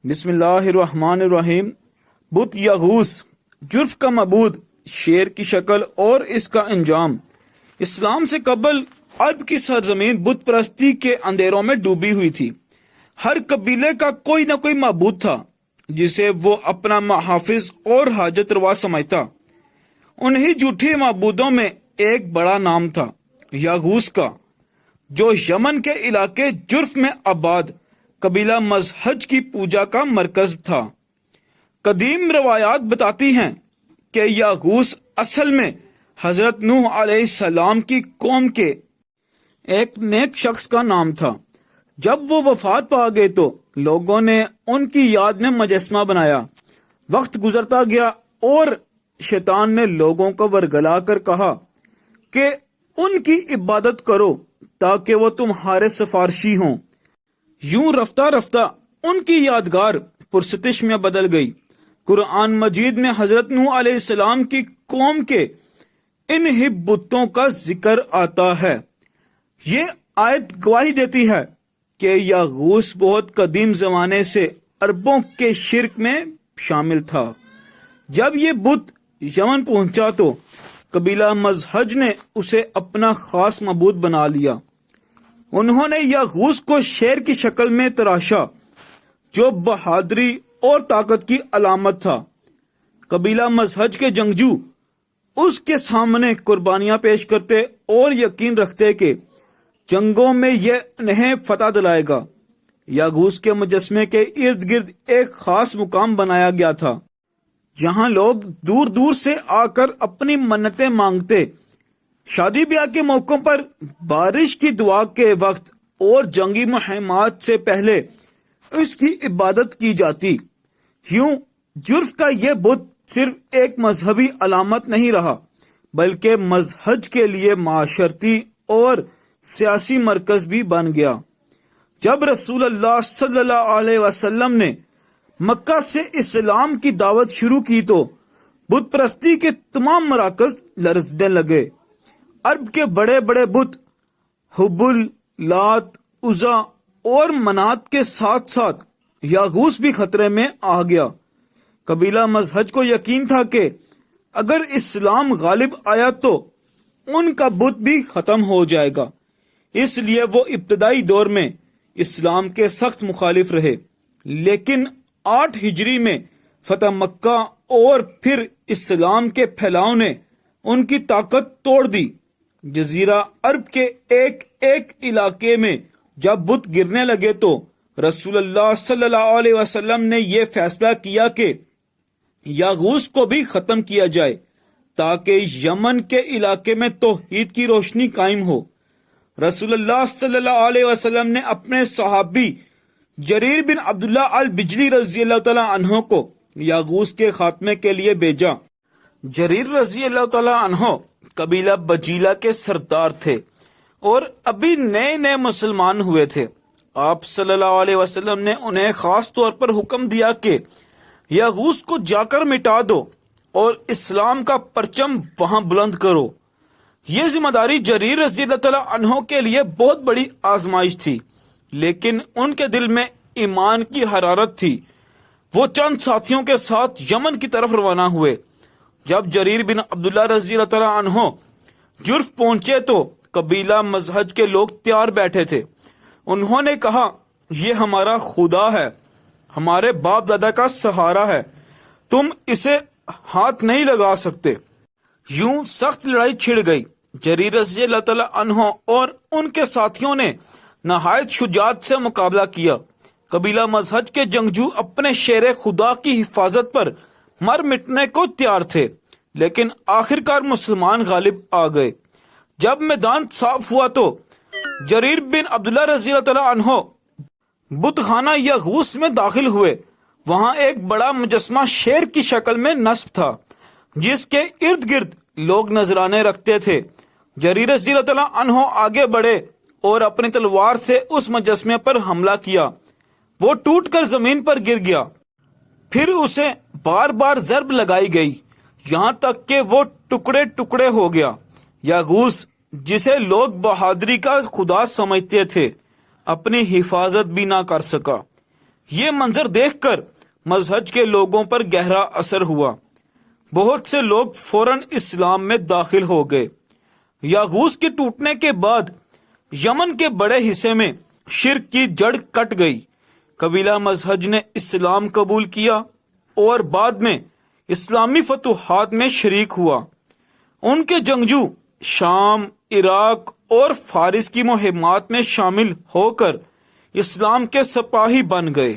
بسم اللہ الرحمن الرحیم۔ بت یغوث جرف کا معبود، شیر کی شکل اور اس کا انجام۔ اسلام سے قبل عرب کی سرزمین بت پرستی کے اندھیروں میں ڈوبی ہوئی تھی۔ ہر قبیلے کا کوئی نہ کوئی معبود تھا جسے وہ اپنا محافظ اور حاجت روا سمجھتا۔ انہی جھوٹے معبودوں میں ایک بڑا نام تھا یغوث کا، جو یمن کے علاقے جرف میں آباد قبیلہ مزہج کی پوجا کا مرکز تھا۔ قدیم روایات بتاتی ہیں کہ یغوث اصل میں حضرت نوح علیہ السلام کی قوم کے ایک نیک شخص کا نام تھا۔ جب وہ وفات پا گئے تو لوگوں نے ان کی یاد میں مجسمہ بنایا۔ وقت گزرتا گیا اور شیطان نے لوگوں کو ورگلا کر کہا کہ ان کی عبادت کرو تاکہ وہ تمہارے سفارشی ہوں۔ یوں رفتہ رفتہ ان کی یادگار پرستش میں بدل گئی۔ قرآن مجید میں حضرت نوح علیہ السلام کی قوم کے ان ہی بتوں کا ذکر آتا ہے۔ یہ آیت گواہی دیتی ہے کہ یغوث بہت قدیم زمانے سے عربوں کے شرک میں شامل تھا۔ جب یہ بت یمن پہنچا تو قبیلہ مزہج نے اسے اپنا خاص معبود بنا لیا۔ انہوں نے یغوث کو شیر کی شکل میں تراشا، جو بہادری اور طاقت کی علامت تھا۔ قبیلہ مزہج کے جنگجو اس کے سامنے قربانیاں پیش کرتے اور یقین رکھتے کہ جنگوں میں یہ انہیں فتح دلائے گا۔ یغوث کے مجسمے کے ارد گرد ایک خاص مقام بنایا گیا تھا جہاں لوگ دور دور سے آ کر اپنی منتیں مانگتے۔ شادی بیاہ کے موقعوں پر، بارش کی دعا کے وقت اور جنگی مہمات سے پہلے اس کی عبادت کی جاتی۔ یوں جرف کا یہ بت صرف ایک مذہبی علامت نہیں رہا بلکہ مزہج کے لیے معاشرتی اور سیاسی مرکز بھی بن گیا۔ جب رسول اللہ صلی اللہ علیہ وسلم نے مکہ سے اسلام کی دعوت شروع کی تو بت پرستی کے تمام مراکز لرزنے لگے۔ عرب کے بڑے بڑے بت حبل، لات، عزا اور منات کے ساتھ ساتھ یغوث بھی خطرے میں آ گیا۔ قبیلہ مزہج کو یقین تھا کہ اگر اسلام غالب آیا تو ان کا بت بھی ختم ہو جائے گا، اس لیے وہ ابتدائی دور میں اسلام کے سخت مخالف رہے۔ لیکن 8 ہجری میں فتح مکہ اور پھر اسلام کے پھیلاؤ نے ان کی طاقت توڑ دی۔ جزیرہ عرب کے ایک ایک علاقے میں جب بت گرنے لگے تو رسول اللہ صلی اللہ علیہ وسلم نے یہ فیصلہ کیا کہ یغوث کو بھی ختم کیا جائے تاکہ یمن کے علاقے میں توحید کی روشنی قائم ہو۔ رسول اللہ صلی اللہ علیہ وسلم نے اپنے صحابی جریر بن عبداللہ البجلی رضی اللہ تعالیٰ عنہ کو یغوث کے خاتمے کے لیے بھیجا۔ جریر رضی اللہ تعالیٰ عنہ قبیلہ بجیلہ کے سردار تھے اور ابھی نئے نئے مسلمان ہوئے تھے۔ آپ صلی اللہ علیہ وسلم نے انہیں خاص طور پر حکم دیا کہ یغوث کو جا کر مٹا دو اور اسلام کا پرچم وہاں بلند کرو۔ یہ ذمہ داری جریر رضی اللہ تعالیٰ عنہ کے لیے بہت بڑی آزمائش تھی، لیکن ان کے دل میں ایمان کی حرارت تھی۔ وہ چند ساتھیوں کے ساتھ یمن کی طرف روانہ ہوئے۔ جب جریر بن عبداللہ رضی اللہ تعالیٰ عنہ جرف پہنچے تو قبیلہ مزہج کے لوگ تیار بیٹھے تھے۔ انہوں نے کہا، یہ ہمارا خدا ہے، ہمارے باپ دادا کا سہارا ہے، تم اسے ہاتھ نہیں لگا سکتے۔ یوں سخت لڑائی چھڑ گئی۔ جریر رضی اللہ تعالیٰ عنہ اور ان کے ساتھیوں نے نہایت شجاعت سے مقابلہ کیا۔ قبیلہ مزہج کے جنگجو اپنے شیر خدا کی حفاظت پر مر مٹنے کو تیار تھے، لیکن آخرکار مسلمان غالب آ گئے۔ جب میدان صاف ہوا تو جریر بن عبداللہ رضی اللہ تعالیٰ عنہ بت خانہ یغوث میں داخل ہوئے۔ وہاں ایک بڑا مجسمہ شیر کی شکل میں نصب تھا جس کے ارد گرد لوگ نذرانے رکھتے تھے۔ جریر رضی اللہ تعالیٰ عنہ آگے بڑھے اور اپنی تلوار سے اس مجسمے پر حملہ کیا۔ وہ ٹوٹ کر زمین پر گر گیا، پھر اسے بار بار ضرب لگائی گئی یہاں تک کہ وہ ٹکڑے ٹکڑے ہو گیا۔ یغوث، جسے لوگ بہادری کا خدا سمجھتے تھے، اپنی حفاظت بھی نہ کر سکا۔ یہ منظر دیکھ کر مذہب کے لوگوں پر گہرا اثر ہوا. بہت سے لوگ فوراً اسلام میں داخل ہو گئے. یاغوس کے ٹوٹنے کے بعد یمن کے بڑے حصے میں شرک کی جڑ کٹ گئی. قبیلہ مذہب نے اسلام قبول کیا اور بعد میں اسلامی فتوحات میں شریک ہوا. ان کے جنگجو شام، عراق اور فارس کی مہمات میں شامل ہو کر اسلام کے سپاہی بن گئے.